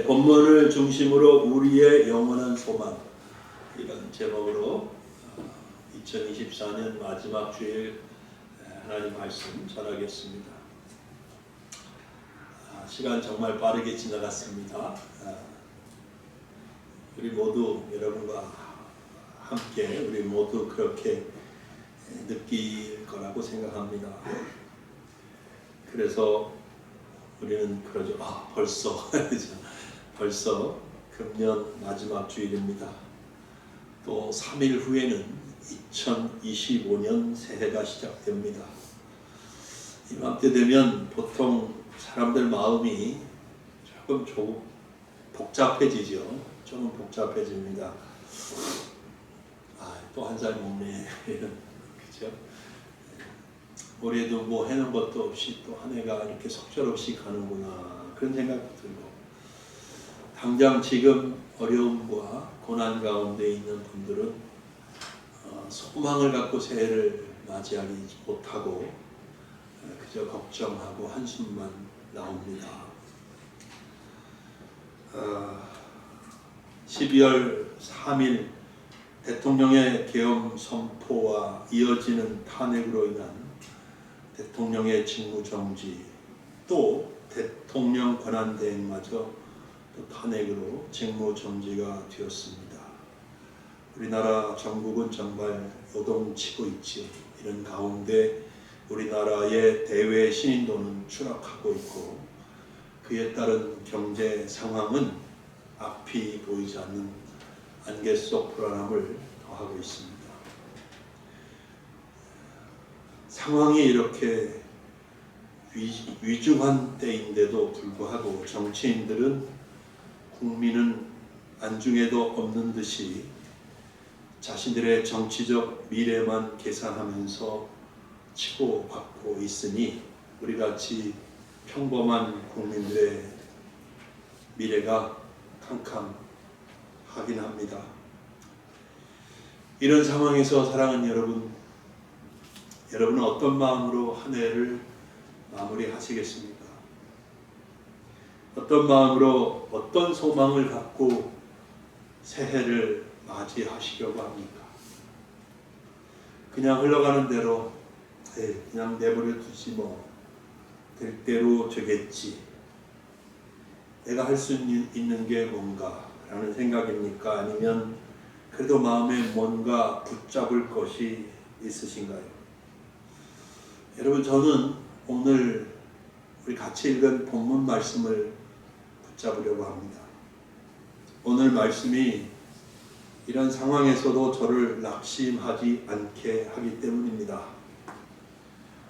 본문을 중심으로 우리의 영원한 소망, 이런 제목으로 2024년 마지막 주일 하나님 말씀 전하겠습니다. 시간 정말 빠르게 지나갔습니다. 우리 모두 여러분과 함께 우리 모두 그렇게 느낄 거라고 생각합니다. 그래서 우리는 그러죠. 벌써 금년 마지막 주일입니다. 또 3일 후에는 2025년 새해가 시작됩니다. 이맘때 되면 보통 사람들 마음이 조금 복잡해지죠. 조금 복잡해집니다. 또 한 살 먹네. 그죠? 올해도 뭐 해놓은 것도 없이 또 한 해가 이렇게 속절없이 가는구나, 그런 생각도 들고, 당장 지금 어려움과 고난 가운데 있는 분들은 소망을 갖고 새해를 맞이하지 못하고 그저 걱정하고 한숨만 나옵니다. 12월 3일 대통령의 계엄 선포와 이어지는 탄핵으로 인한 대통령의 직무정지, 또 대통령 권한대행마저 또 탄핵으로 직무정지가 되었습니다. 우리나라 정국은 정말 요동치고 있지요. 이런 가운데 우리나라의 대외 신인도는 추락하고 있고, 그에 따른 경제 상황은 앞이 보이지 않는 안개 속 불안함을 더하고 있습니다. 상황이 이렇게 위중한 때인데도 불구하고 정치인들은 국민은 안중에도 없는 듯이 자신들의 정치적 미래만 계산하면서 치고받고 있으니 우리같이 평범한 국민들의 미래가 캄캄하긴 합니다. 이런 상황에서 사랑하는 여러분은 어떤 마음으로 한 해를 마무리하시겠습니까? 어떤 마음으로, 어떤 소망을 갖고 새해를 맞이하시려고 합니까? 그냥 흘러가는 대로 그냥 내버려 두지 뭐, 될 대로 되겠지, 내가 할 수 있는 게 뭔가 라는 생각입니까? 아니면 그래도 마음에 뭔가 붙잡을 것이 있으신가요? 여러분, 저는 오늘 우리 같이 읽은 본문 말씀을 붙잡으려고 합니다. 오늘 말씀이 이런 상황에서도 저를 낙심하지 않게 하기 때문입니다.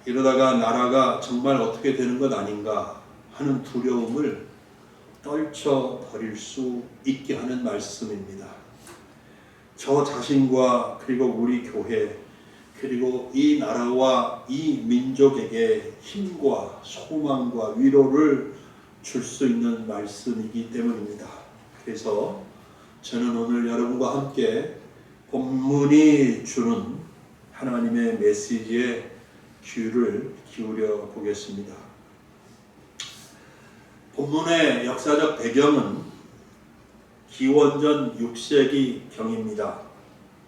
이러다가 나라가 정말 어떻게 되는 것 아닌가 하는 두려움을 떨쳐버릴 수 있게 하는 말씀입니다. 저 자신과 그리고 우리 교회, 그리고 이 나라와 이 민족에게 힘과 소망과 위로를 줄 수 있는 말씀이기 때문입니다. 그래서 저는 오늘 여러분과 함께 본문이 주는 하나님의 메시지에 귀를 기울여 보겠습니다. 본문의 역사적 배경은 기원전 6세기 경입니다.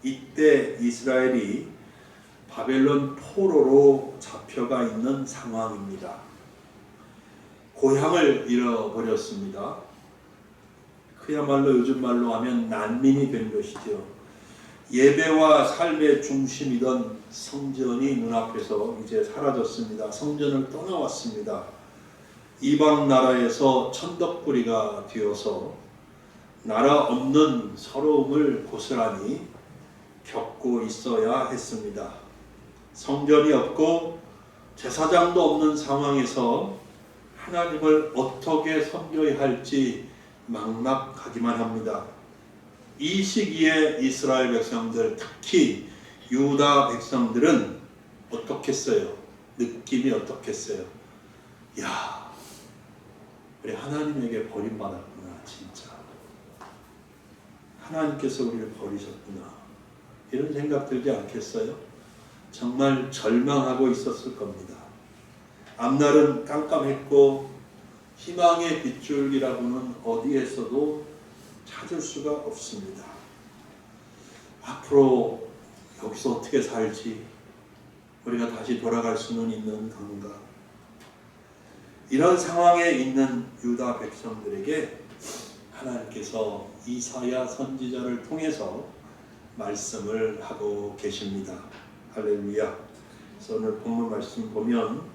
이때 이스라엘이 바벨론 포로로 잡혀가 있는 상황입니다. 고향을 잃어버렸습니다. 그야말로 요즘 말로 하면 난민이 된 것이죠. 예배와 삶의 중심이던 성전이 눈앞에서 이제 사라졌습니다. 성전을 떠나왔습니다. 이방 나라에서 천덕꾸리가 되어서 나라 없는 서러움을 고스란히 겪고 있어야 했습니다. 성전이 없고 제사장도 없는 상황에서 하나님을 어떻게 섬겨야 할지 막막하기만 합니다. 이 시기에 이스라엘 백성들, 특히 유다 백성들은 어떻겠어요? 느낌이 어떻겠어요? 야, 우리 하나님에게 버림받았구나, 진짜. 하나님께서 우리를 버리셨구나, 이런 생각 들지 않겠어요? 정말 절망하고 있었을 겁니다. 앞날은 깜깜했고 희망의 빗줄기라고는 어디에서도 찾을 수가 없습니다. 앞으로 여기서 어떻게 살지, 우리가 다시 돌아갈 수는 있는 건가? 이런 상황에 있는 유다 백성들에게 하나님께서 이사야 선지자를 통해서 말씀을 하고 계십니다. 할렐루야. 그래서 오늘 본문 말씀 보면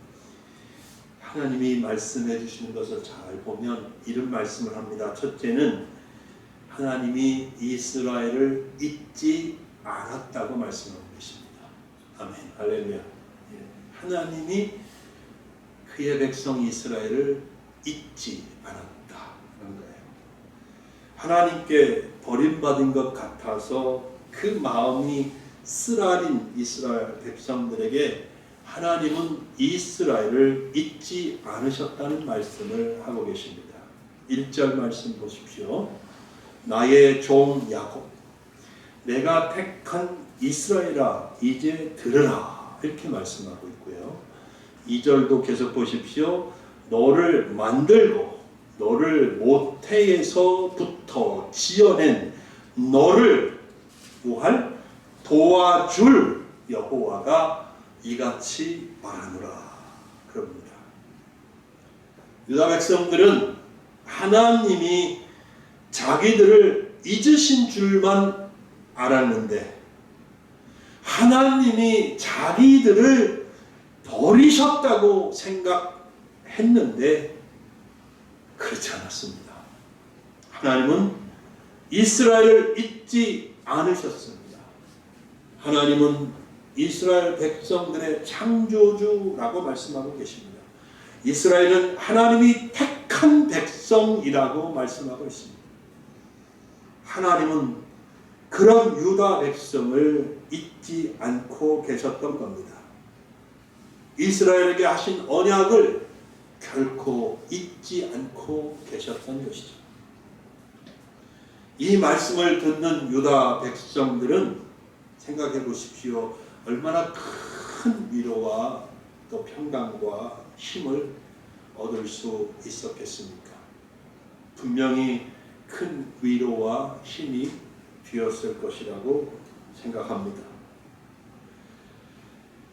하나님이 말씀해 주시는 것을 잘 보면 이런 말씀을 합니다. 첫째는 하나님이 이스라엘을 잊지 않았다고 말씀하고 계십니다. 아멘. 할렐루야. 하나님이 그의 백성 이스라엘을 잊지 않았다. 그런 거예요. 하나님께 버림받은 것 같아서 그 마음이 쓰라린 이스라엘 백성들에게 하나님은 이스라엘을 잊지 않으셨다는 말씀을 하고 계십니다. 1절 말씀 보십시오. 나의 종 야곱, 내가 택한 이스라엘아, 이제 들으라. 이렇게 말씀하고 있고요. 2절도 계속 보십시오. 너를 만들고 너를 모태에서부터 지어낸 너를 뭐할? 도와줄 여호와가 이같이 말하노라. 그럽니다. 유다 백성들은 하나님이 자기들을 잊으신 줄만 알았는데 하나님이 자기들을 버리셨다고 생각했는데 그렇지 않았습니다. 하나님은 이스라엘을 잊지 않으셨습니다. 하나님은 이스라엘 백성들의 창조주라고 말씀하고 계십니다. 이스라엘은 하나님이 택한 백성이라고 말씀하고 있습니다. 하나님은 그런 유다 백성을 잊지 않고 계셨던 겁니다. 이스라엘에게 하신 언약을 결코 잊지 않고 계셨던 것이죠. 이 말씀을 듣는 유다 백성들은 생각해 보십시오. 얼마나 큰 위로와 또 평강과 힘을 얻을 수 있었겠습니까? 분명히 큰 위로와 힘이 되었을 것이라고 생각합니다.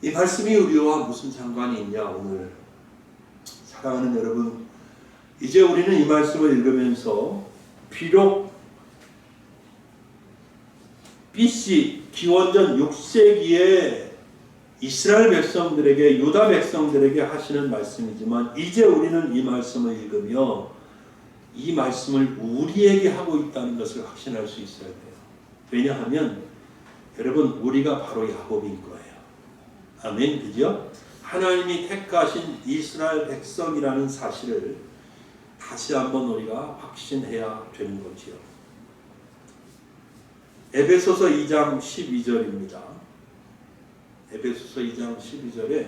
이 말씀이 우리와 무슨 상관이 있냐? 오늘 사랑하는 여러분, 이제 우리는 이 말씀을 읽으면서 비록 BC 기원전 6세기에 이스라엘 백성들에게 유다 백성들에게 하시는 말씀이지만 이제 우리는 이 말씀을 읽으며 이 말씀을 우리에게 하고 있다는 것을 확신할 수 있어야 돼요. 왜냐하면 여러분 우리가 바로 야곱인 거예요. 아멘. 그죠? 하나님이 택하신 이스라엘 백성이라는 사실을 다시 한번 우리가 확신해야 되는 거지요. 에베소서 2장 12절입니다. 에베소서 2장 12절에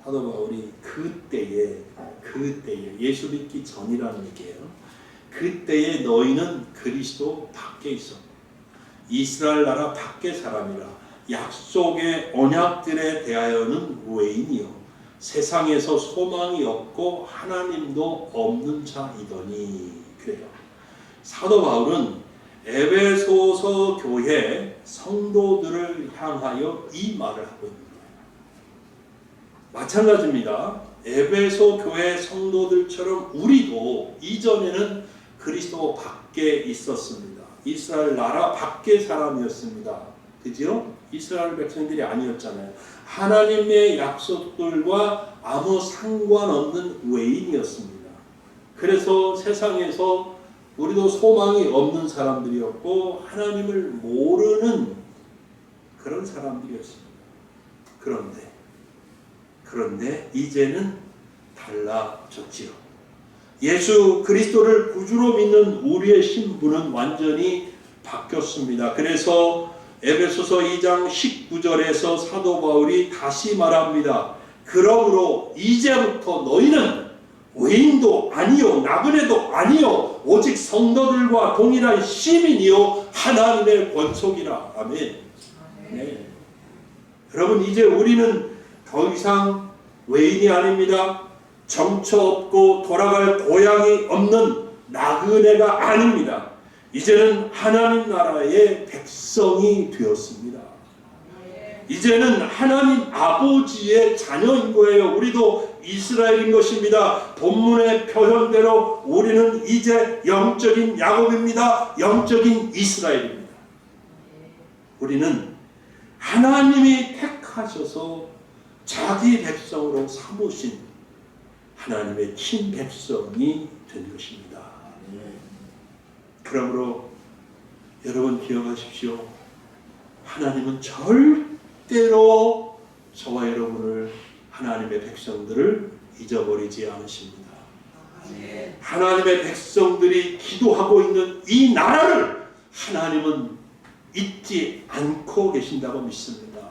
사도 바울이 그때에 예수 믿기 전이라는 얘기예요. 그때에 너희는 그리스도 밖에 있었고 이스라엘 나라 밖의 사람이라 약속의 언약들에 대하여는 외인이요 세상에서 소망이 없고 하나님도 없는 자이더니. 그래요. 사도 바울은 에베소서 교회 성도들을 향하여 이 말을 하고 있는 거예요. 마찬가지입니다. 에베소 교회 성도들처럼 우리도 이전에는 그리스도 밖에 있었습니다. 이스라엘 나라 밖의 사람이었습니다. 그죠? 이스라엘 백성들이 아니었잖아요. 하나님의 약속들과 아무 상관없는 외인이었습니다. 그래서 세상에서 우리도 소망이 없는 사람들이었고 하나님을 모르는 그런 사람들이었습니다. 그런데 이제는 달라졌지요. 예수 그리스도를 구주로 믿는 우리의 신분은 완전히 바뀌었습니다. 그래서 에베소서 2장 19절에서 사도 바울이 다시 말합니다. 그러므로 이제부터 너희는 외인도 아니요 나그네도 아니요 오직 성도들과 동일한 시민이요 하나님의 권속이라. 아멘. 네. 여러분 이제 우리는 더 이상 외인이 아닙니다. 정처 없고 돌아갈 고향이 없는 나그네가 아닙니다. 이제는 하나님 나라의 백성이 되었습니다. 이제는 하나님 아버지의 자녀인 거예요. 우리도 이스라엘인 것입니다. 본문의 표현대로 우리는 이제 영적인 야곱입니다. 영적인 이스라엘입니다. 우리는 하나님이 택하셔서 자기 백성으로 삼으신 하나님의 친백성이 된 것입니다. 그러므로 여러분 기억하십시오. 하나님은 절대로 저와 여러분을, 하나님의 백성들을 잊어버리지 않으십니다. 하나님의 백성들이 기도하고 있는 이 나라를 하나님은 잊지 않고 계신다고 믿습니다.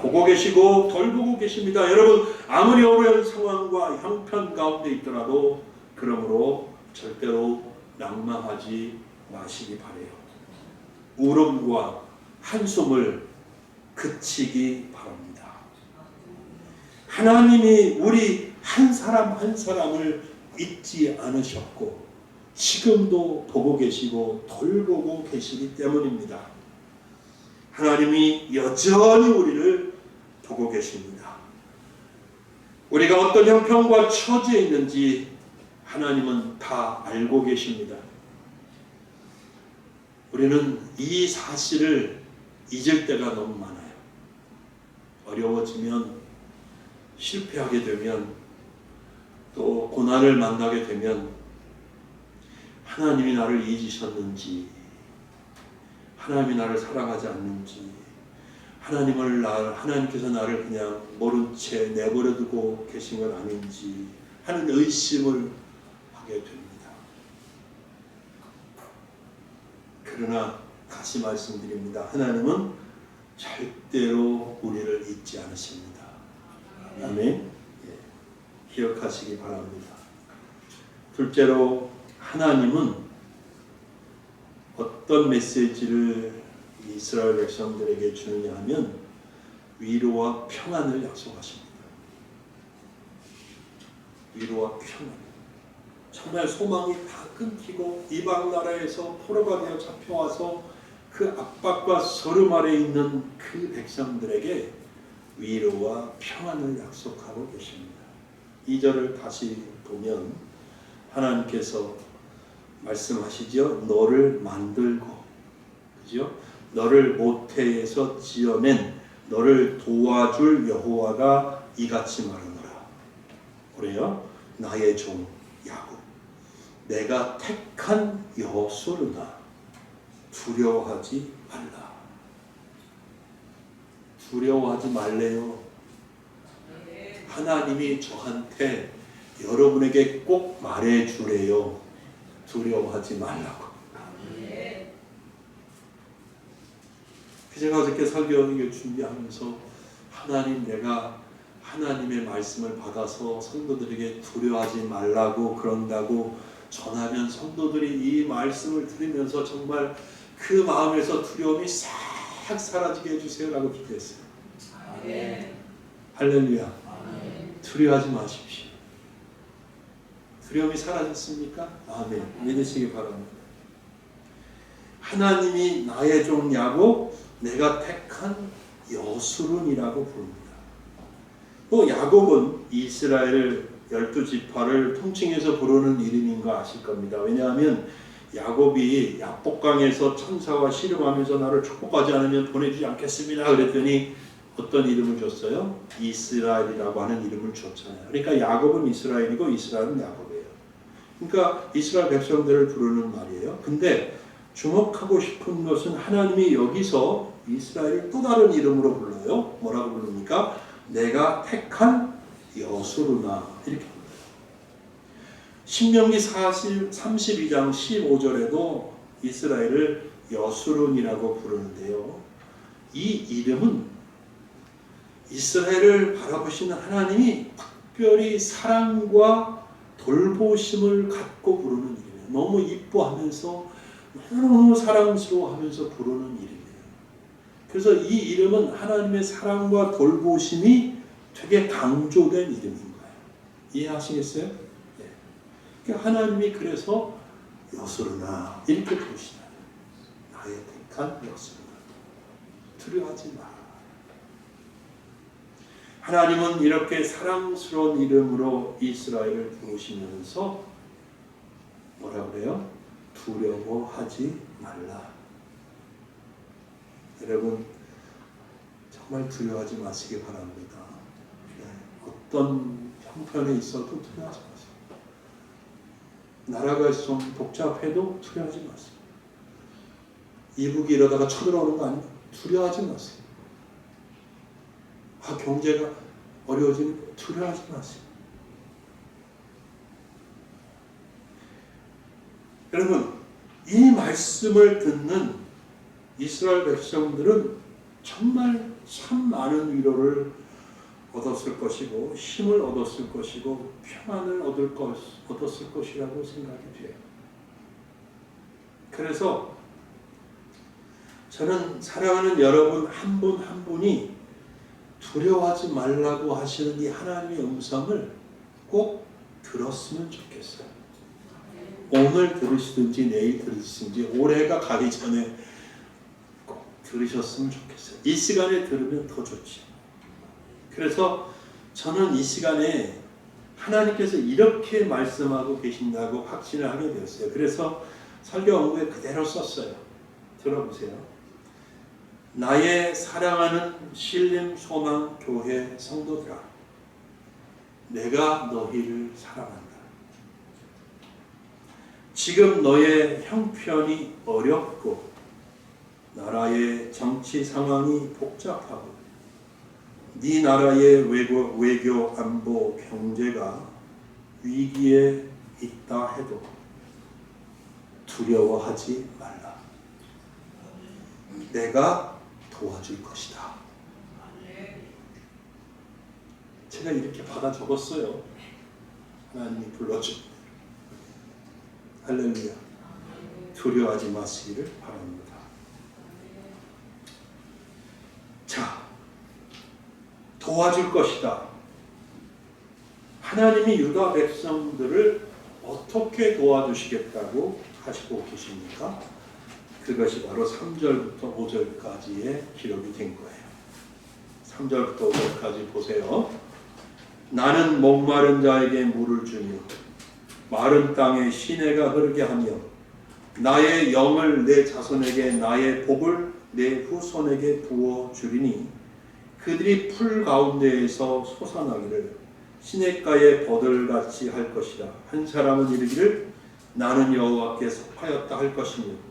보고 계시고 돌보고 계십니다. 여러분 아무리 어려운 상황과 형편 가운데 있더라도 그러므로 절대로 낭망하지 마시기 바라요. 울음과 한숨을 그치기 바랍니다. 하나님이 우리 한 사람 한 사람을 잊지 않으셨고 지금도 보고 계시고 돌보고 계시기 때문입니다. 하나님이 여전히 우리를 보고 계십니다. 우리가 어떤 형편과 처지에 있는지 하나님은 다 알고 계십니다. 우리는 이 사실을 잊을 때가 너무 많아요. 어려워지면, 실패하게 되면, 또 고난을 만나게 되면 하나님이 나를 잊으셨는지, 하나님이 나를 사랑하지 않는지, 하나님께서 나를 그냥 모른 채 내버려두고 계신 건 아닌지 하는 의심을 하게 됩니다. 그러나 다시 말씀드립니다. 하나님은 절대로 우리를 잊지 않으십니다. 아멘. 기억하시기 바랍니다. 둘째로 하나님은 어떤 메시지를 이스라엘 백성들에게 주느냐 하면 위로와 평안을 약속하십니다. 위로와 평안. 정말 소망이 다 끊기고 이방 나라에서 포로가 되어 잡혀와서 그 압박과 서름 아래 있는 그 백성들에게 위로와 평안을 약속하고 계십니다. 2절을 다시 보면 하나님께서 말씀하시죠. 너를 만들고, 그죠? 너를 모태에서 지어낸 너를 도와줄 여호와가 이같이 말하노라. 그래요? 나의 종 야곱, 내가 택한 여호수르나 두려워하지 말라. 두려워하지 말래요. 하나님이 저한테 여러분에게 꼭 말해주래요. 두려워하지 말라고. 제가 어저께 설교를 준비하면서 하나님, 내가 하나님의 말씀을 받아서 성도들에게 두려워하지 말라고 그런다고 전하면 성도들이 이 말씀을 들으면서 정말 그 마음에서 두려움이 싹 사라지게 해주세요라고 기도했어요. 할렐루야. 두려워하지 마십시오. 두려움이 사라졌습니까? 아멘. 믿으시기 바랍니다. 하나님이 나의 종 야곱, 내가 택한 여수룬이라고 부릅니다. 또 야곱은 이스라엘 12지파를 통칭해서 부르는 이름인 거 아실 겁니다. 왜냐하면 야곱이 야복강에서 천사와 씨름하면서 나를 축복하지 않으면 보내주지 않겠습니다 그랬더니 어떤 이름을 줬어요? 이스라엘이라고 하는 이름을 줬잖아요. 그러니까 야곱은 이스라엘이고 이스라엘은 야곱이에요. 그러니까 이스라엘 백성들을 부르는 말이에요. 근데 주목하고 싶은 것은 하나님이 여기서 이스라엘을 또 다른 이름으로 불러요. 뭐라고 부릅니까? 내가 택한 여수르나 이렇게 불러요. 신명기 32장 15절에도 이스라엘을 여수룬이라고 부르는데요. 이 이름은 이스라엘을 바라보시는 하나님이 특별히 사랑과 돌보심을 갖고 부르는 이름이에요. 너무 이뻐하면서 너무 사랑스러워하면서 부르는 이름이에요. 그래서 이 이름은 하나님의 사랑과 돌보심이 되게 강조된 이름인 거예요. 이해하시겠어요? 네. 그러니까 하나님이 그래서 여스르나 이렇게 부르시잖아요. 나의 택한 여스르나 두려워하지 마. 하나님은 이렇게 사랑스러운 이름으로 이스라엘을 부르시면서 뭐라 그래요? 두려워하지 말라. 여러분 정말 두려워하지 마시기 바랍니다. 네. 어떤 형편에 있어도 두려워하지 마세요. 나라가 좀 복잡해도 두려워하지 마세요. 이북이 이러다가 쳐들어오는 거 아니에요? 두려워하지 마세요. 경제가 어려워지는 거 두려워하지 마세요. 여러분 이 말씀을 듣는 이스라엘 백성들은 정말 참 많은 위로를 얻었을 것이고 힘을 얻었을 것이고 평안을 얻었을 것이라고 생각이 돼요. 그래서 저는 사랑하는 여러분 한 분 한 분이 두려워하지 말라고 하시는 이 하나님의 음성을 꼭 들었으면 좋겠어요. 오늘 들으시든지 내일 들으시든지 올해가 가기 전에 꼭 들으셨으면 좋겠어요. 이 시간에 들으면 더 좋지. 그래서 저는 이 시간에 하나님께서 이렇게 말씀하고 계신다고 확신을 하게 되었어요. 그래서 설교 원고에 그대로 썼어요. 들어보세요. 나의 사랑하는 신림 소망 교회 성도들아, 내가 너희를 사랑한다. 지금 너의 형편이 어렵고 나라의 정치 상황이 복잡하고 네 나라의 외교, 안보, 경제가 위기에 있다 해도 두려워하지 말라. 내가 도와줄 것이다. 제가 이렇게 받아 적었어요. 하나님이 불러준. 할렐루야. 두려워하지 마시기를 바랍니다. 자, 도와줄 것이다. 하나님이 유다 백성들을 어떻게 도와주시겠다고 하시고 계십니까? 그것이 바로 3절부터 5절까지의 기록이 된 거예요. 3절부터 5절까지 보세요. 나는 목마른 자에게 물을 주며 마른 땅에 시내가 흐르게 하며 나의 영을 내 자손에게 나의 복을 내 후손에게 부어 주리니 그들이 풀 가운데에서 솟아나기를 시냇가에 버들같이 할 것이라. 한 사람은 이르기를 나는 여호와께 속하였다 할 것이며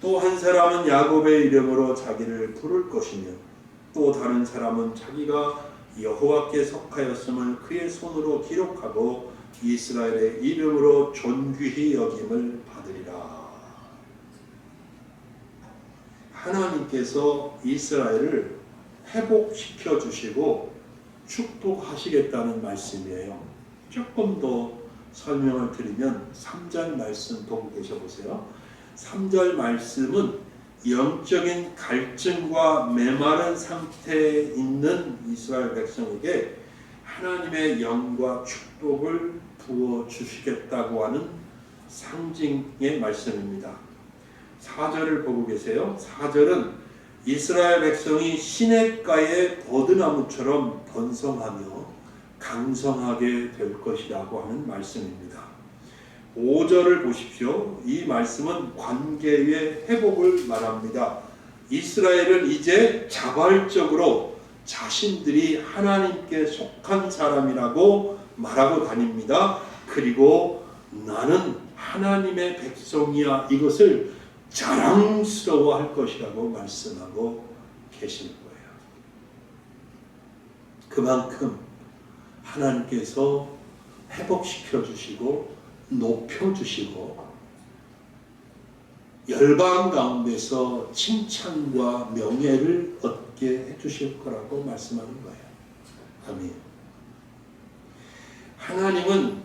또 한 사람은 야곱의 이름으로 자기를 부를 것이며 또 다른 사람은 자기가 여호와께 속하였음을 그의 손으로 기록하고 이스라엘의 이름으로 존귀히 여김을 받으리라. 하나님께서 이스라엘을 회복시켜 주시고 축복하시겠다는 말씀이에요. 조금 더 설명을 드리면 3절 말씀 보고 계셔보세요. 3절 말씀은 영적인 갈증과 메마른 상태에 있는 이스라엘 백성에게 하나님의 영과 축복을 부어주시겠다고 하는 상징의 말씀입니다. 4절을 보고 계세요. 4절은 이스라엘 백성이 시냇가의 버드나무처럼 번성하며 강성하게 될 것이라고 하는 말씀입니다. 5절을 보십시오. 이 말씀은 관계의 회복을 말합니다. 이스라엘은 이제 자발적으로 자신들이 하나님께 속한 사람이라고 말하고 다닙니다. 그리고 나는 하나님의 백성이야, 이것을 자랑스러워할 것이라고 말씀하고 계시는 거예요. 그만큼 하나님께서 회복시켜 주시고 높여 주시고 열방 가운데서 칭찬과 명예를 얻게 해 주실 거라고 말씀하는 거예요. 아멘. 하나님은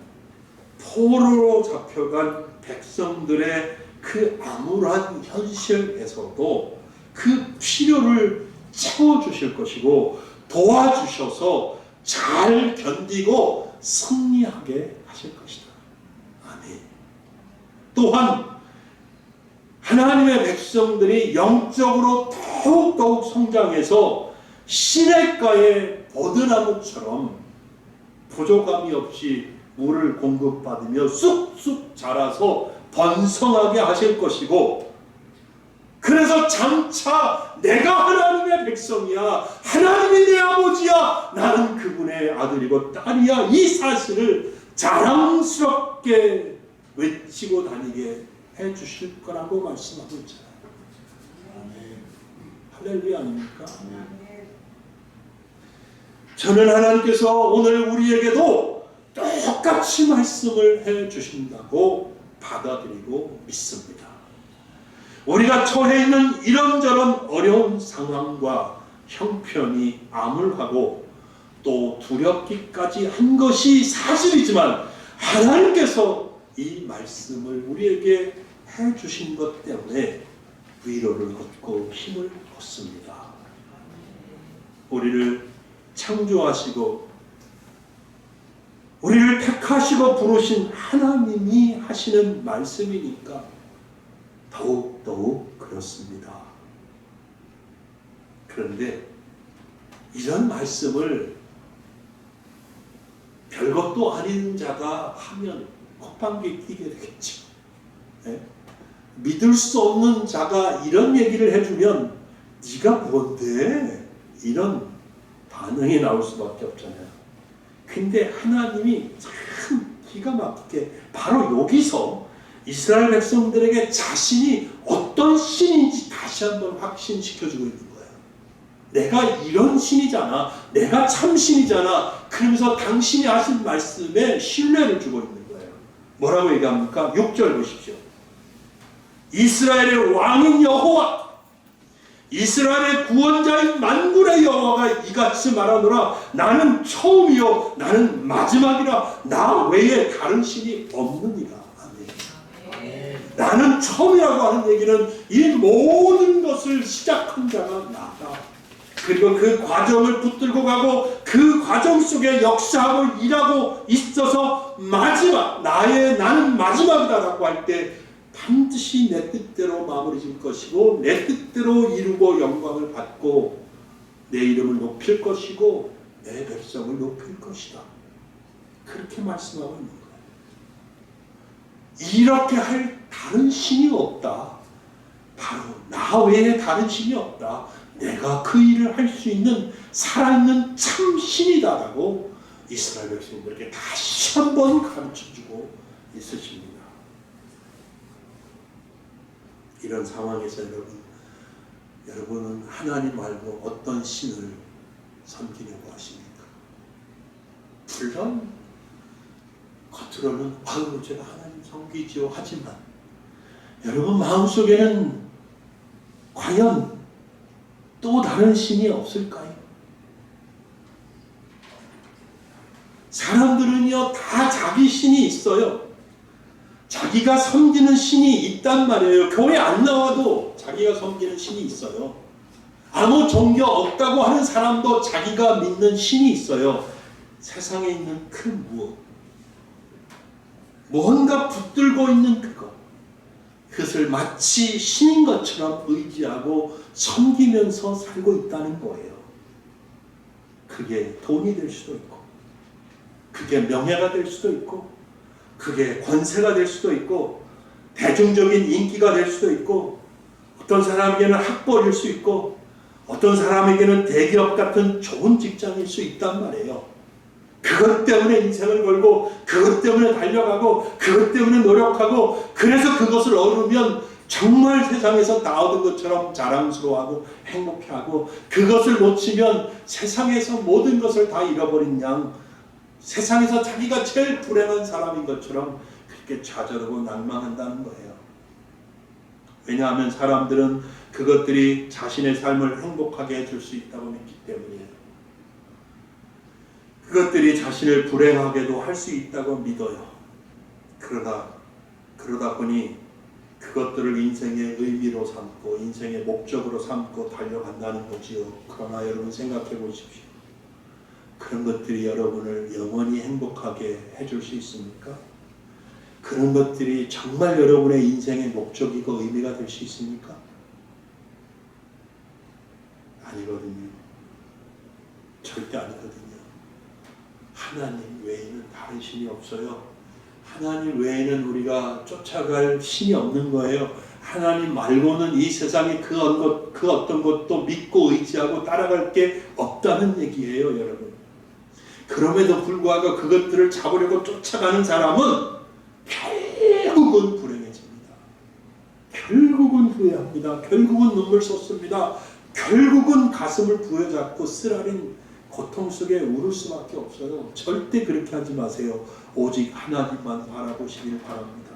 포로로 잡혀간 백성들의 그 암울한 현실에서도 그 필요를 채워주실 것이고 도와주셔서 잘 견디고 승리하게 하실 것이다. 아멘. 또한 하나님의 백성들이 영적으로 더욱 성장해서 시냇가의 버드나무처럼 부족함이 없이 물을 공급받으며 쑥쑥 자라서 번성하게 하실 것이고, 그래서 장차 내가 하나님의 백성이야, 하나님이 내 아버지야, 나는 그분의 아들이고 딸이야, 이 사실을 자랑스럽게 외치고 다니게 해주실 거라고 말씀하고 있잖아요. 할렐루야 아닙니까? 저는 하나님께서 오늘 우리에게도 똑같이 말씀을 해주신다고 받아들이고 믿습니다. 우리가 처해 있는 이런저런 어려운 상황과 형편이 암울하고 또 두렵기까지 한 것이 사실이지만, 하나님께서 이 말씀을 우리에게 해주신 것 때문에 위로를 얻고 힘을 얻습니다. 우리를 창조하시고 우리를 택하시고 부르신 하나님이 하시는 말씀이니까 더욱 그렇습니다. 그런데 이런 말씀을 별것도 아닌 자가 하면 콧방귀 끼게 되겠죠. 네? 믿을 수 없는 자가 이런 얘기를 해주면 네가 뭔데? 이런 반응이 나올 수밖에 없잖아요. 근데 하나님이 참 기가 막히게 바로 여기서 이스라엘 백성들에게 자신이 어떤 신인지 다시 한번 확신시켜주고 있는 거예요. 내가 이런 신이잖아, 내가 참 신이잖아, 그러면서 당신이 하신 말씀에 신뢰를 주고 있는 거예요. 뭐라고 얘기합니까? 6절 보십시오. 이스라엘의 왕인 여호와, 이스라엘의 구원자인 만군의 여호와가 이같이 말하노라. 나는 처음이요 나는 마지막이라. 나 외에 다른 신이 없느니라. 아멘. 나는 처음이라고 하는 얘기는 이 모든 것을 시작한 자가 나다. 그리고 그 과정을 붙들고 가고 그 과정 속에 역사하고 일하고 있어서 마지막, 나는 마지막이다라고 할 때 반드시 내 뜻대로 마무리 질 것이고 내 뜻대로 이루고 영광을 받고 내 이름을 높일 것이고 내 백성을 높일 것이다. 그렇게 말씀하고 있는 거예요. 이렇게 할 다른 신이 없다. 바로 나 외에 다른 신이 없다. 내가 그 일을 할 수 있는 살아있는 참 신이다라고 이스라엘 백성들에게 다시 한번 가르쳐주고 있으십니다. 이런 상황에서 여러분은 하나님 말고 어떤 신을 섬기려고 하십니까? 물론 겉으로는 아유 제가 하나님 섬기지요 하지만 여러분 마음속에는 과연 또 다른 신이 없을까요? 사람들은요 다 자기 신이 있어요. 자기가 섬기는 신이 있단 말이에요. 교회 안 나와도 자기가 섬기는 신이 있어요. 아무 종교 없다고 하는 사람도 자기가 믿는 신이 있어요. 세상에 있는 그 무엇, 뭔가 붙들고 있는 그것을 마치 신인 것처럼 의지하고 섬기면서 살고 있다는 거예요. 그게 돈이 될 수도 있고 그게 명예가 될 수도 있고 그게 권세가 될 수도 있고 대중적인 인기가 될 수도 있고 어떤 사람에게는 학벌일 수 있고 어떤 사람에게는 대기업 같은 좋은 직장일 수 있단 말이에요. 그것 때문에 인생을 걸고 그것 때문에 달려가고 그것 때문에 노력하고 그래서 그것을 얻으면 정말 세상에서 다 얻은 것처럼 자랑스러워하고 행복해하고 그것을 놓치면 세상에서 모든 것을 다 잃어버린 양 세상에서 자기가 제일 불행한 사람인 것처럼 그렇게 좌절하고 낭망한다는 거예요. 왜냐하면 사람들은 그것들이 자신의 삶을 행복하게 해줄 수 있다고 믿기 때문이에요. 그것들이 자신을 불행하게도 할 수 있다고 믿어요. 그러다 보니 그것들을 인생의 의미로 삼고 인생의 목적으로 삼고 달려간다는 거지요. 그러나 여러분 생각해 보십시오. 그런 것들이 여러분을 영원히 행복하게 해줄 수 있습니까? 그런 것들이 정말 여러분의 인생의 목적이고 의미가 될 수 있습니까? 아니거든요. 절대 아니거든요. 하나님 외에는 다른 신이 없어요. 하나님 외에는 우리가 쫓아갈 신이 없는 거예요. 하나님 말고는 이 세상에 그 어떤 것도 믿고 의지하고 따라갈 게 없다는 얘기예요, 여러분. 그럼에도 불구하고 그것들을 잡으려고 쫓아가는 사람은 결국은 불행해집니다. 결국은 후회합니다. 결국은 눈물 쏟습니다. 결국은 가슴을 부여잡고 쓰라린 고통 속에 울을 수밖에 없어요. 절대 그렇게 하지 마세요. 오직 하나님만 바라보시길 바랍니다.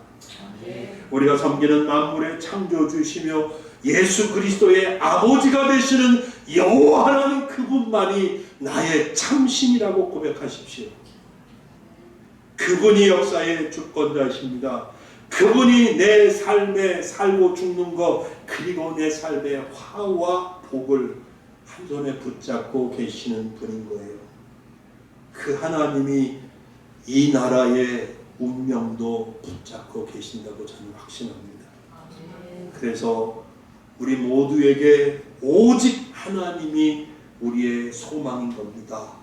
우리가 섬기는 만물의 창조주시며 예수 그리스도의 아버지가 되시는 여호와 하나님 그분만이 나의 참신이라고 고백하십시오. 그분이 역사의 주권자이십니다. 그분이 내 삶에 살고 죽는 것 그리고 내 삶의 화와 복을 한 손에 붙잡고 계시는 분인 거예요. 그 하나님이 이 나라의 운명도 붙잡고 계신다고 저는 확신합니다. 그래서 우리 모두에게 오직 하나님이 우리의 소망인 겁니다.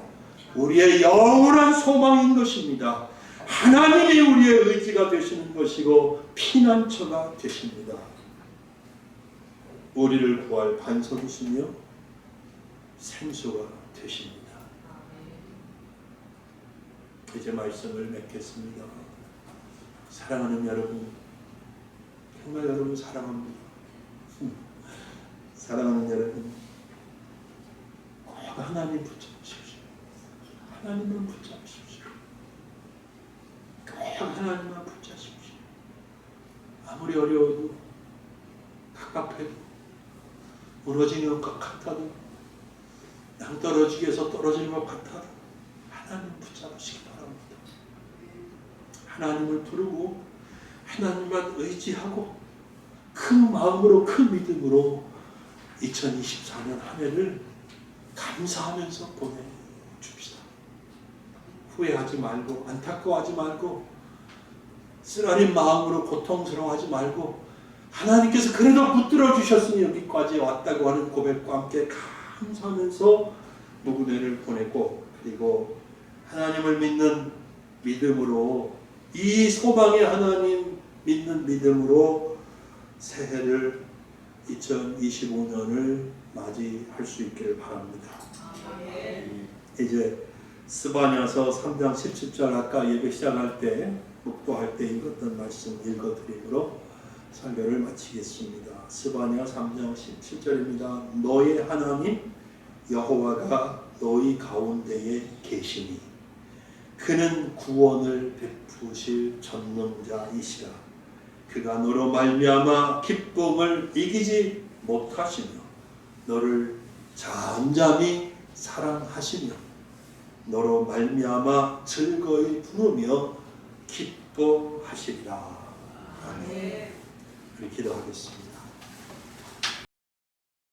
우리의 영원한 소망인 것입니다. 하나님이 우리의 의지가 되시는 것이고 피난처가 되십니다. 우리를 구할 반석이시며 생수가 되십니다. 이제 말씀을 맺겠습니다. 사랑하는 여러분, 정말 여러분 사랑합니다. 사랑하는 여러분, 꼭 하나님 붙잡으십시오. 하나님만 붙잡으십시오. 꼭 하나님만 붙잡으십시오. 아무리 어려워도 갑갑해도 무너지는 것 같아도 낭떠러지기에서 떨어지는 것 같아도 하나님 붙잡으시기 바랍니다. 하나님을 부르고 하나님만 의지하고 큰 마음으로 큰 믿음으로 2024년 한 해를 감사하면서 보내줍시다. 후회하지 말고 안타까워하지 말고 쓰라린 마음으로 고통스러워하지 말고 하나님께서 그래도 붙들어 주셨으니 여기까지 왔다고 하는 고백과 함께 감사하면서 무구네를 보내고 그리고 하나님을 믿는 믿음으로 이 소망의 하나님 믿는 믿음으로 새해를 2025년을 맞이할 수 있기를 바랍니다. 이제 스바냐서 3장 17절 아까 예배 시작할 때 묵도할 때 읽었던 말씀 읽어드림으로 설교를 마치겠습니다. 스바냐 3장 17절입니다. 너의 하나님 여호와가 너희 가운데에 계시니 그는 구원을 베푸실 전능자이시라. 그가 너로 말미암아 기쁨을 이기지 못하시며 너를 잠잠히 사랑하시며 너로 말미암아 즐거이 부르며 기뻐하시리라. 아멘. 우리 기도하겠습니다.